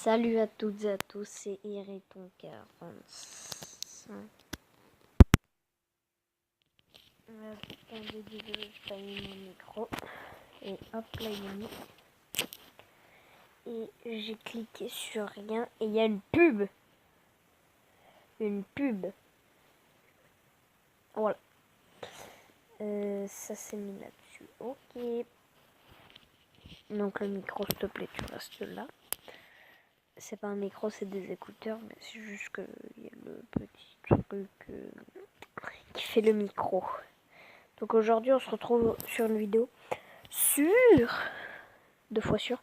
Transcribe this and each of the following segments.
Salut à toutes et à tous, c'est Iriton45. Attendez, désolé, je pas mis mon micro. Et hop, là il est mis. Et j'ai cliqué sur rien et il y a une pub. Une pub. Voilà. Ça s'est mis là-dessus. Ok. Donc le micro, s'il te plaît, tu restes là. C'est pas un micro, c'est des écouteurs, mais c'est juste que il y a le petit truc qui fait le micro. Donc aujourd'hui, on se retrouve sur une vidéo sur, 2 fois sur,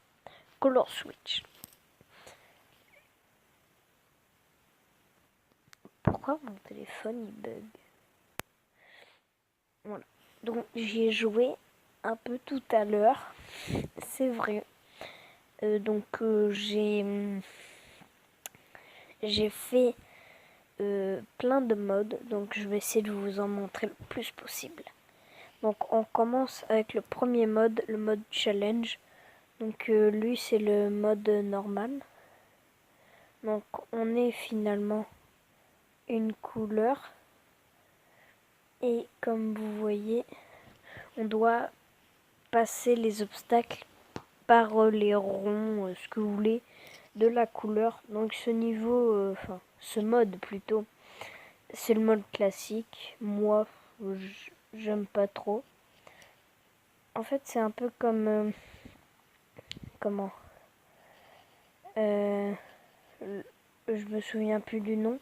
Color Switch. Pourquoi mon téléphone il bug? Voilà. Donc j'y ai joué un peu tout à l'heure, c'est vrai. J'ai fait plein de modes, donc je vais essayer de vous en montrer le plus possible. Donc on commence avec le premier mode, le mode challenge. Donc lui c'est le mode normal. Donc on est finalement une couleur et comme vous voyez on doit passer les obstacles par les ronds, ce que vous voulez, de la couleur. Donc ce niveau, ce mode plutôt, c'est le mode classique. Moi j'aime pas trop. En fait c'est un peu comme comment je me souviens plus du nom.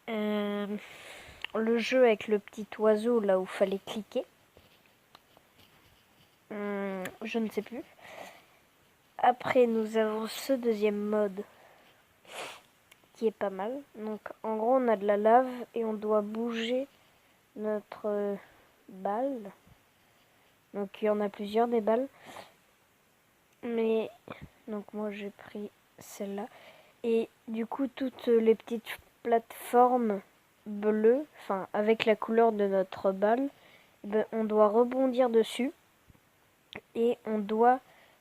Le jeu avec le petit oiseau là où fallait cliquer. Je ne sais plus. Après nous avons ce deuxième mode qui est pas mal. Donc en gros on a de la lave et on doit bouger notre balle. Donc il y en a plusieurs des balles. Mais donc moi j'ai pris celle-là. Et du coup toutes les petites plateformes bleues, enfin avec la couleur de notre balle, ben, on doit rebondir dessus. Et on doit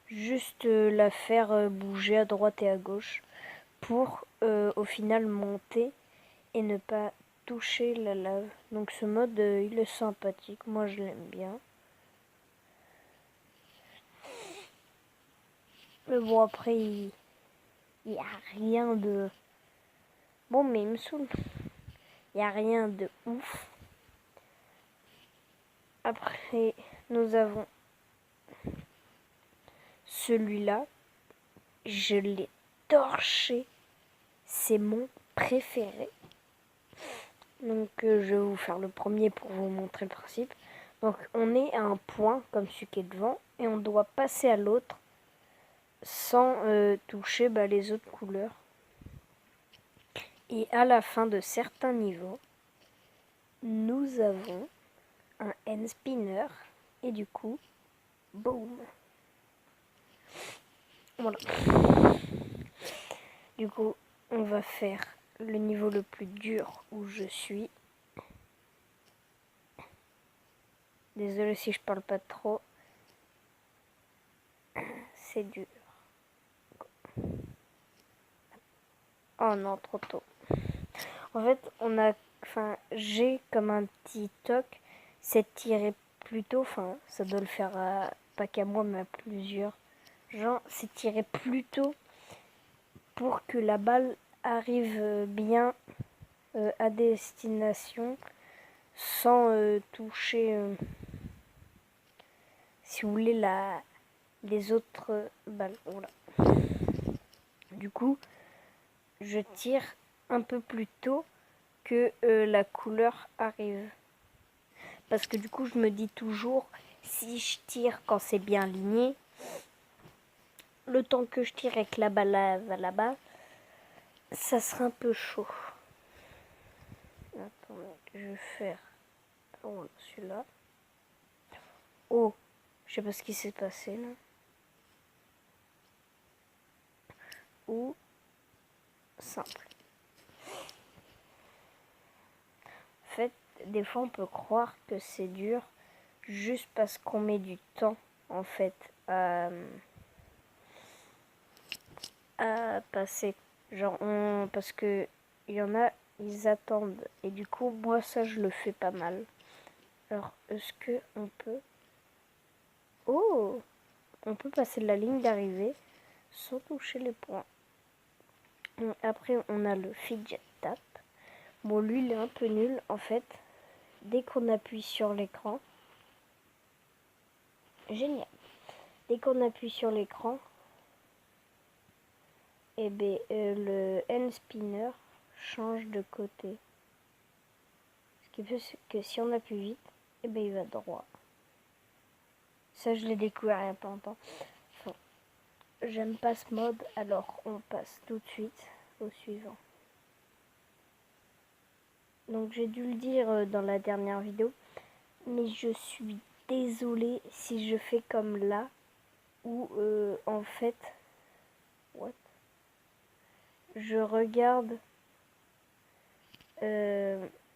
juste la faire bouger à droite et à gauche pour au final monter et ne pas toucher la lave. Donc ce mode il est sympathique, moi je l'aime bien. Mais bon après il n'y a rien de... Bon mais il me saoule. Il n'y a rien de ouf. Après nous avons celui-là. Je l'ai torché. C'est mon préféré. Donc je vais vous faire le premier pour vous montrer le principe. Donc on est à un point comme celui qui est devant et on doit passer à l'autre sans toucher les autres couleurs. Et à la fin de certains niveaux, nous avons un end spinner et du coup, boum. Voilà. Du coup, on va faire le niveau le plus dur où je suis. Désolée si je parle pas trop. C'est dur. Oh non, trop tôt. En fait, j'ai comme un petit toc, c'est tirer plus tôt, ça doit le faire pas qu'à moi, mais à plusieurs. Genre, c'est tirer plus tôt pour que la balle arrive bien à destination sans toucher, si vous voulez, les autres balles. Voilà. Du coup, je tire un peu plus tôt que la couleur arrive. Parce que du coup, je me dis toujours, si je tire quand c'est bien aligné, le temps que je tire avec la balle là-bas, ça sera un peu chaud. Attendez, je vais faire celui-là. Oh, je sais pas ce qui s'est passé là. Ou simple. En fait, des fois on peut croire que c'est dur juste parce qu'on met du temps en fait à pas passer. Genre, parce que il y en a, ils attendent. Et du coup, moi, ça, je le fais pas mal. Alors, est-ce que on peut... Oh! On peut passer la ligne d'arrivée sans toucher les points. Après, on a le fidget tap. Bon, lui, il est un peu nul. En fait, dès qu'on appuie sur l'écran... Génial! Dès qu'on appuie sur l'écran, et ben, le hand spinner change de côté. Ce qui fait que si on appuie vite, et ben, il va droit. Ça, je l'ai découvert il n'y a pas longtemps. Enfin, j'aime pas ce mode, alors on passe tout de suite au suivant. Donc j'ai dû le dire dans la dernière vidéo, mais je suis désolée si je fais comme là, où en fait, je regarde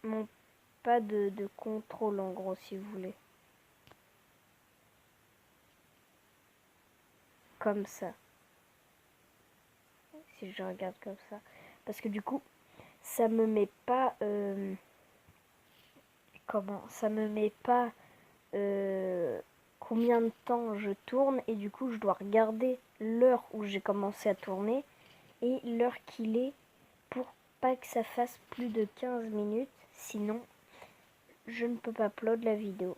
mon pas de contrôle en gros, si vous voulez. Comme ça. Si je regarde comme ça. Parce que du coup, ça me met pas... ça me met pas combien de temps je tourne. Et du coup, je dois regarder l'heure où j'ai commencé à tourner. Et l'heure qu'il est pour pas que ça fasse plus de 15 minutes. Sinon, je ne peux pas upload la vidéo.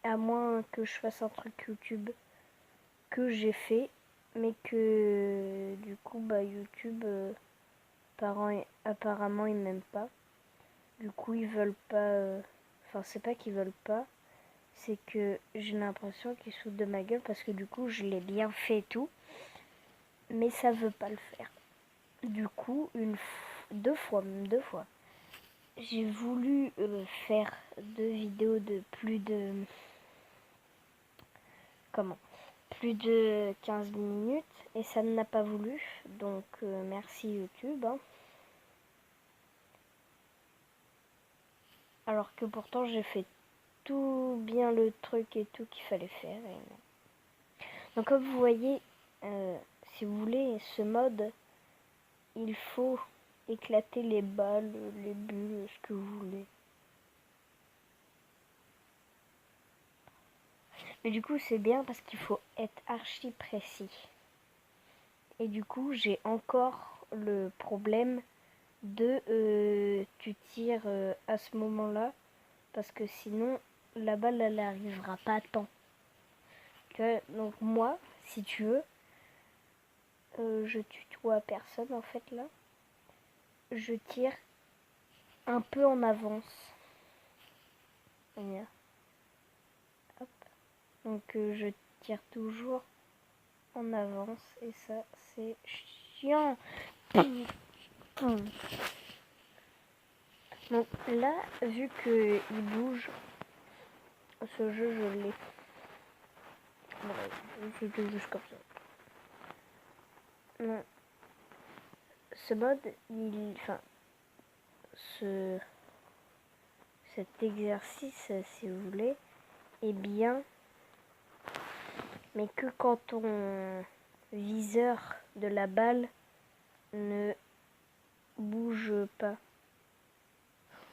À moins que je fasse un truc YouTube que j'ai fait, mais que du coup YouTube apparemment ils m'aiment pas. Du coup ils veulent pas, enfin c'est pas qu'ils veulent pas, c'est que j'ai l'impression qu'ils se foutent de ma gueule parce que du coup je l'ai bien fait et tout, mais ça veut pas le faire. Du coup deux fois, j'ai voulu faire 2 vidéos de plus de plus de 15 minutes et ça n'a pas voulu, donc merci YouTube, hein. Alors que pourtant j'ai fait tout bien le truc et tout qu'il fallait faire. Donc comme vous voyez, si vous voulez ce mode, il faut éclater les balles, les bulles, ce que vous voulez. Mais du coup c'est bien parce qu'il faut être archi précis. Et du coup j'ai encore le problème de tu tires à ce moment-là parce que sinon la balle elle n'arrivera pas à temps. Donc moi, si tu veux, je tutoie personne en fait là. Je tire un peu en avance. Hop. Donc je tire toujours en avance et ça c'est chiant. Donc là, vu que il bouge, ce jeu je l'ai. Voilà, je le juste comme ça. Non. Ce mode, cet exercice, si vous voulez, est bien, mais que quand ton viseur de la balle ne bouge pas.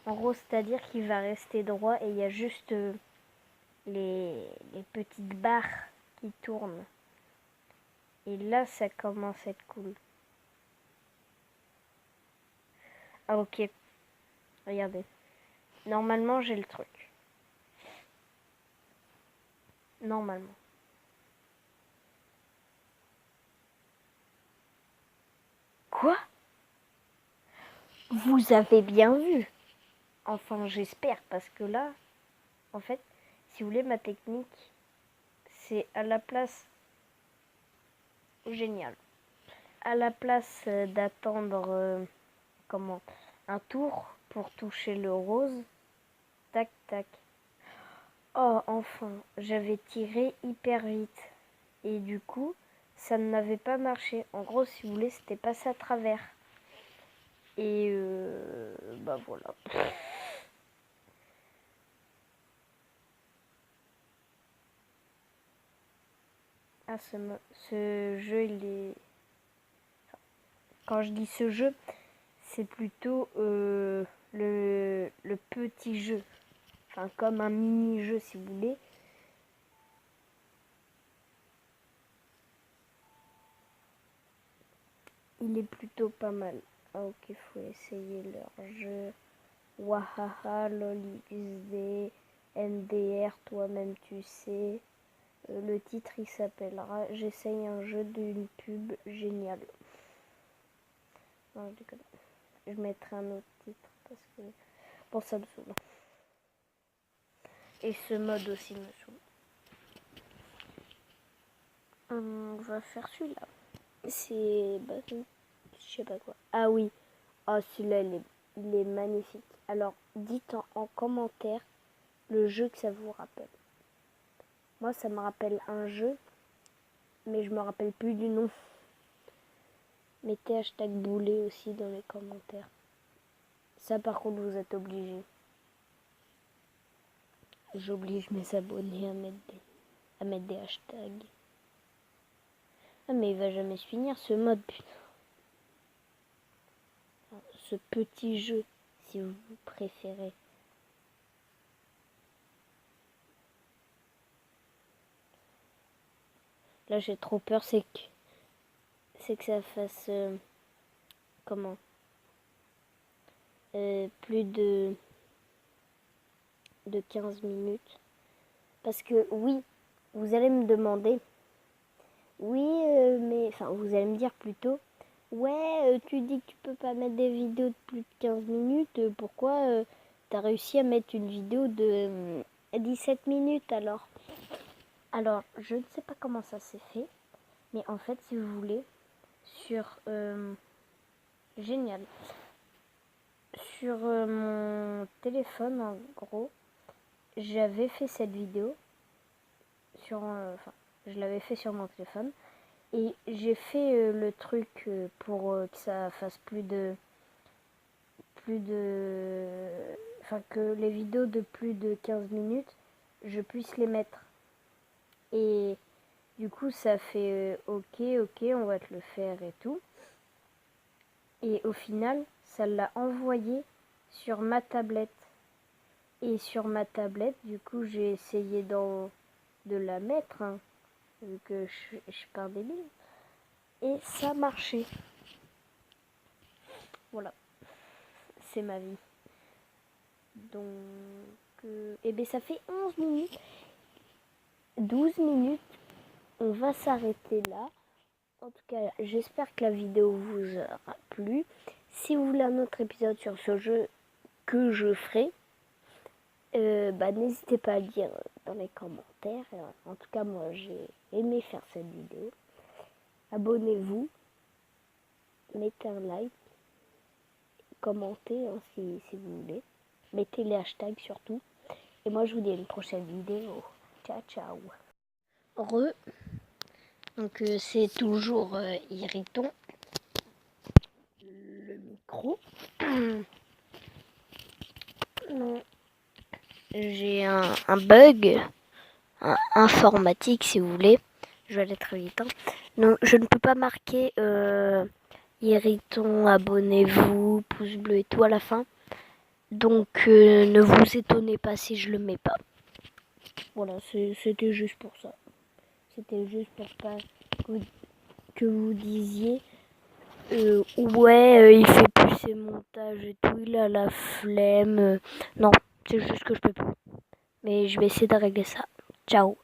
En gros, c'est-à-dire qu'il va rester droit et il y a juste les petites barres qui tournent. Et là, ça commence à être cool. Ah ok, regardez. Normalement, j'ai le truc. Normalement. Quoi? Vous avez bien vu? Enfin, j'espère, parce que là, en fait, si vous voulez, ma technique, c'est à la place... Génial. À la place d'attendre, un tour pour toucher le rose, tac, tac. Oh, enfin, j'avais tiré hyper vite. Et du coup, ça n'avait pas marché. En gros, si vous voulez, c'était passé à travers. Et bah voilà. Ah, ce jeu, il est quand je dis ce jeu, c'est plutôt le petit jeu. Enfin, comme un mini-jeu si vous voulez. Il est plutôt pas mal. Ah, ok, faut essayer leur jeu. Wahaha, LolXD, NDR, toi-même tu sais. Le titre il s'appellera J'essaye un jeu d'une pub génial. Non, je déconne. Je mettrai un autre titre parce que bon, ça me saoule. Et ce mode aussi me saoule. On va faire celui-là. C'est je sais pas quoi. Ah oui. Oh, celui-là il est magnifique. Alors dites en commentaire le jeu que ça vous rappelle. Moi ça me rappelle un jeu, mais je me rappelle plus du nom. Mettez hashtag boulet aussi dans les commentaires. Ça par contre vous êtes obligés. J'oblige mes abonnés à mettre des hashtags. Ah mais il va jamais se finir ce mode, putain. Ce petit jeu, si vous préférez. Là j'ai trop peur, c'est que ça fasse comment plus de 15 minutes. Parce que oui, vous allez me demander, oui, mais enfin vous allez me dire plutôt, ouais, tu dis que tu peux pas mettre des vidéos de plus de 15 minutes, pourquoi t'as réussi à mettre une vidéo de 17 minutes alors? Alors, je ne sais pas comment ça s'est fait, mais en fait, si vous voulez, sur génial, sur mon téléphone en gros, j'avais fait cette vidéo sur, enfin, je l'avais fait sur mon téléphone et j'ai fait le truc pour que ça fasse enfin que les vidéos de plus de 15 minutes, je puisse les mettre. Et du coup, ça fait ok, on va te le faire et tout. Et au final, ça l'a envoyé sur ma tablette. Et sur ma tablette, du coup, j'ai essayé de la mettre, hein, vu que je suis pas un débile. Et ça marchait. Voilà. C'est ma vie. Donc, et bien ça fait 11 minutes. 12 minutes. On va s'arrêter là. En tout cas, j'espère que la vidéo vous aura plu. Si vous voulez un autre épisode sur ce jeu que je ferai, n'hésitez pas à le dire dans les commentaires. En tout cas, moi, j'ai aimé faire cette vidéo. Abonnez-vous, mettez un like, commentez hein, si vous voulez. Mettez les hashtags surtout. Et moi, je vous dis à une prochaine vidéo. Ciao, ciao. Donc, c'est toujours irritant. Le micro. Non. J'ai un bug informatique, si vous voulez. Je vais aller très vite. Hein. Non, je ne peux pas marquer irritant, abonnez-vous, pouce bleu et tout à la fin. Donc, ne vous étonnez pas si je le mets pas. Voilà, c'était juste pour ça. C'était juste pour pas que vous disiez ouais, il fait plus ses montages et tout, il a la flemme. Non, c'est juste que je peux plus. Mais je vais essayer de régler ça. Ciao.